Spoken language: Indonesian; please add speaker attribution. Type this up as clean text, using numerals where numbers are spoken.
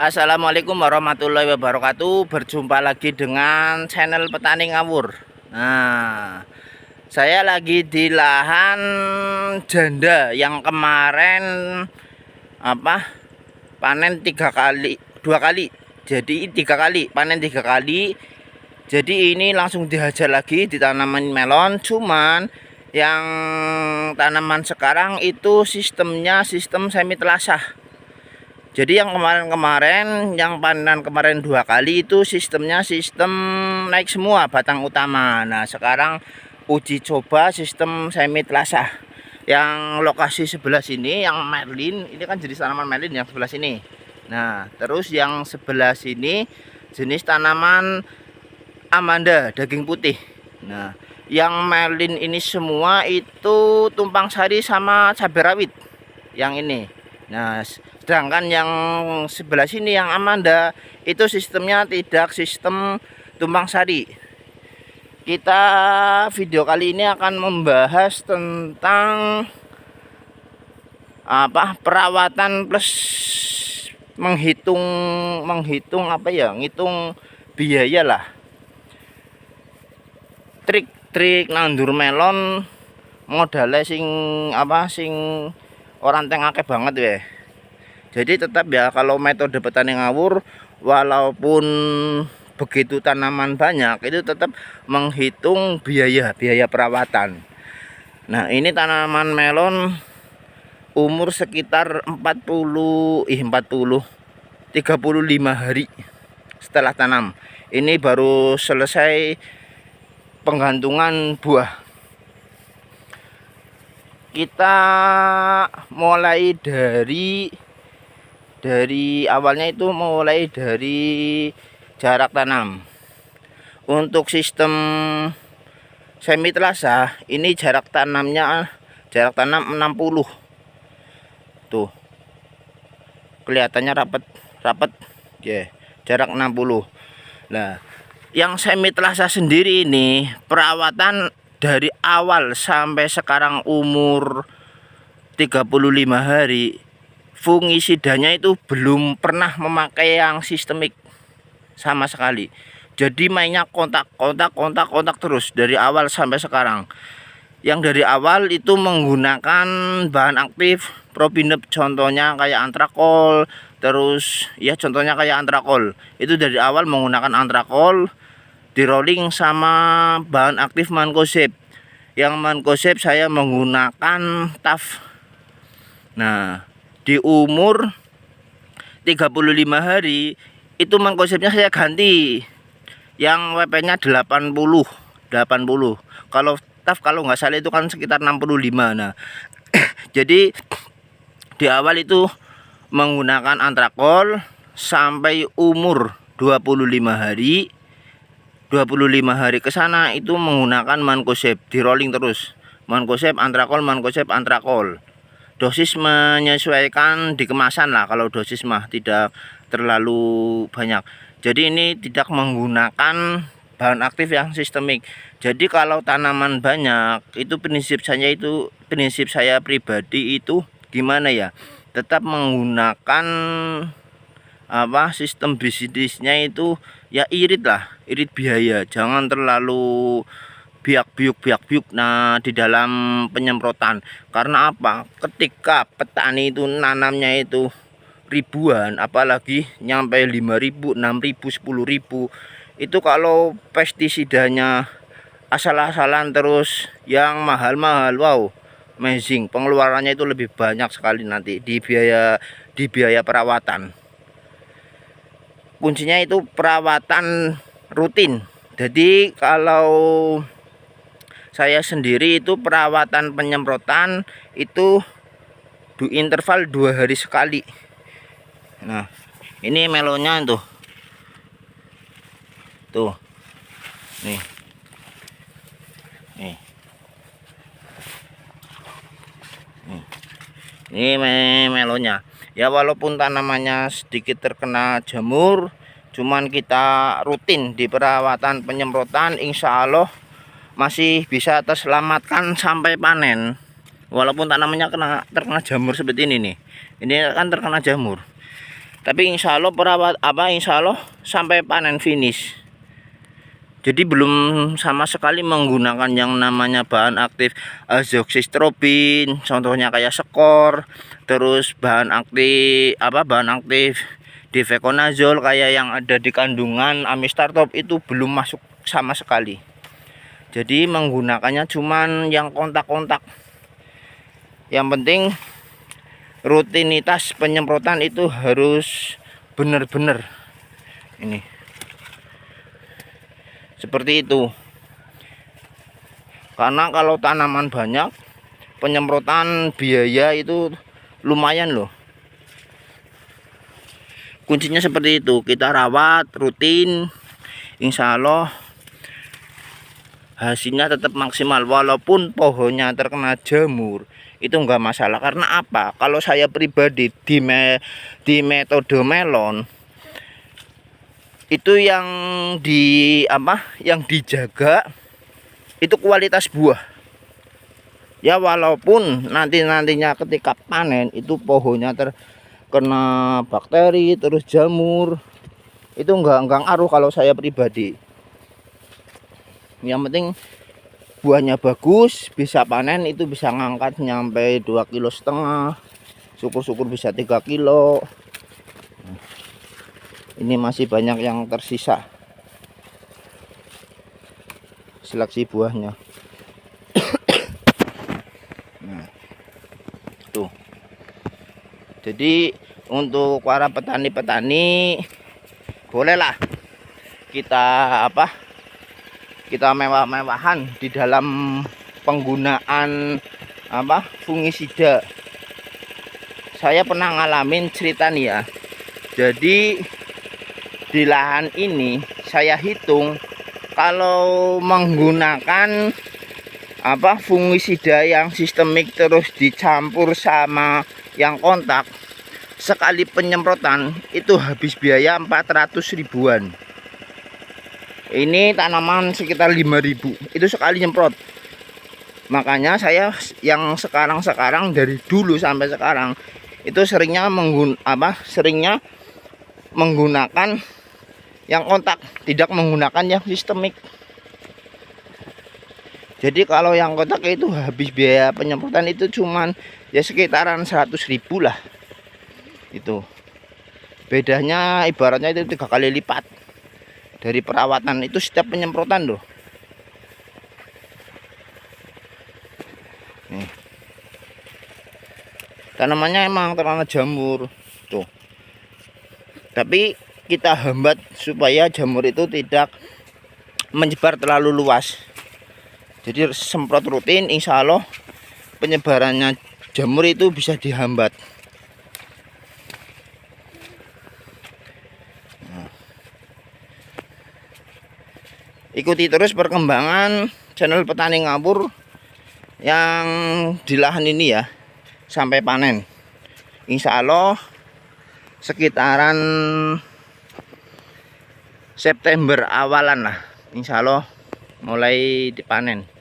Speaker 1: Assalamualaikum warahmatullahi wabarakatuh. Berjumpa lagi dengan channel Petani Ngawur. Nah, saya lagi di lahan janda yang kemarin panen 3 kali, 2 kali. Jadi 3 kali panen 3 kali. Jadi ini langsung dihajar lagi di tanaman melon. Cuman yang tanaman sekarang itu sistemnya sistem semi telasah. Jadi yang kemarin-kemarin, yang panen kemarin 2 kali itu sistemnya sistem naik semua batang utama. Nah sekarang uji coba sistem semi telasah. Yang lokasi sebelah sini, yang Merlin, ini kan jenis tanaman Merlin yang sebelah sini. Nah terus yang sebelah sini jenis tanaman Amanda daging putih. Nah yang Merlin ini semua itu tumpang sari sama cabai rawit. Yang ini. Nah, sedangkan yang sebelah sini yang Amanda itu sistemnya tidak sistem tumpang sari. Kita video kali ini akan membahas tentang perawatan plus menghitung ngitung biaya lah. Trik-trik nandur melon modalnya sing orang tengah banget ya. Jadi tetap ya, kalau metode petani ngawur walaupun begitu tanaman banyak itu tetap menghitung biaya perawatan. Nah ini tanaman melon umur sekitar 35 hari setelah tanam. Ini baru selesai penggantungan buah. Kita mulai dari awalnya itu mulai dari jarak tanam. Untuk sistem semi telasah ini jarak tanam 60. Tuh. Kelihatannya rapat ya, jarak 60. Nah, yang semi telasah sendiri ini perawatan dari awal sampai sekarang umur 35 hari, fungisidanya itu belum pernah memakai yang sistemik sama sekali. Jadi mainnya kontak terus dari awal sampai sekarang. Yang dari awal itu menggunakan bahan aktif Probinep, contohnya kayak antrakol, terus ya contohnya kayak antrakol. Itu dari awal menggunakan antrakol, di rolling sama bahan aktif Mancozeb. Yang Mancozeb saya menggunakan TAF. Nah di umur 35 hari itu Mancozebnya saya ganti yang WP nya 80. Kalau TAF kalau nggak salah itu kan sekitar 65. Nah jadi di awal itu menggunakan antrakol sampai umur 25 hari. 25 hari ke sana itu menggunakan Mancozeb, di rolling terus. Mancozeb antrakol. Dosis menyesuaikan di kemasan lah, kalau dosis mah tidak terlalu banyak. Jadi ini tidak menggunakan bahan aktif yang sistemik. Jadi kalau tanaman banyak itu prinsip saya pribadi itu gimana ya? Tetap menggunakan sistem bisnisnya itu ya irit biaya, jangan terlalu biak-biuk nah di dalam penyemprotan. Karena apa? Ketika petani itu nanamnya itu ribuan, apalagi nyampe 5.000, 6.000, 10.000, itu kalau pestisidanya asal-asalan terus yang mahal-mahal, wow, amazing, pengeluarannya itu lebih banyak sekali nanti di biaya perawatan. Kuncinya itu perawatan rutin. Jadi kalau saya sendiri itu perawatan penyemprotan itu di interval 2 hari sekali. Nah ini melonnya tuh nih ini melonnya ya, walaupun tanamannya sedikit terkena jamur, cuman kita rutin di perawatan penyemprotan, insya Allah masih bisa terselamatkan sampai panen. Walaupun tanamannya terkena jamur seperti ini nih, ini kan terkena jamur. Tapi insya Allah insya Allah sampai panen finish. Jadi belum sama sekali menggunakan yang namanya bahan aktif azoxystrobin, contohnya kayak skor, terus bahan aktif difeconazole kayak yang ada di kandungan Amistartop itu belum masuk sama sekali. Jadi menggunakannya cuman yang kontak-kontak. Yang penting rutinitas penyemprotan itu harus benar-benar ini seperti itu, karena kalau tanaman banyak penyemprotan biaya itu lumayan loh. Kuncinya seperti itu, kita rawat rutin, insya Allah hasilnya tetap maksimal. Walaupun pohonnya terkena jamur itu enggak masalah. Karena apa? Kalau saya pribadi di metode melon itu yang dijaga itu kualitas buah ya, walaupun nantinya ketika panen itu pohonnya terkena bakteri terus jamur, itu enggak ngaruh kalau saya pribadi. Yang penting buahnya bagus, bisa panen, itu bisa ngangkat nyampe 2,5 kilo, syukur-syukur bisa 3 kilo. Ini masih banyak yang tersisa seleksi buahnya. Nah, tuh. Jadi untuk para petani-petani bolehlah kita kita mewah-mewahan di dalam penggunaan fungisida. Saya pernah ngalamin cerita nih ya. Jadi di lahan ini saya hitung kalau menggunakan fungisida yang sistemik terus dicampur sama yang kontak, sekali penyemprotan itu habis biaya 400 ribuan. Ini tanaman sekitar 5.000 itu sekali nyemprot. Makanya saya yang sekarang dari dulu sampai sekarang itu seringnya menggunakan yang kontak, tidak menggunakan yang sistemik. Jadi kalau yang kontak itu habis biaya penyemprotan itu cuman ya sekitaran 100 ribu lah. Itu bedanya ibaratnya itu 3 kali lipat dari perawatan itu setiap penyemprotan loh. Nih. Tanamannya emang terkena jamur tuh. Tapi kita hambat supaya jamur itu tidak menyebar terlalu luas. Jadi semprot rutin, insya Allah penyebarannya jamur itu bisa dihambat. Nah. Ikuti terus perkembangan channel Petani Ngawur yang di lahan ini ya sampai panen. Insya Allah sekitaran September awalan lah, insya Allah mulai dipanen.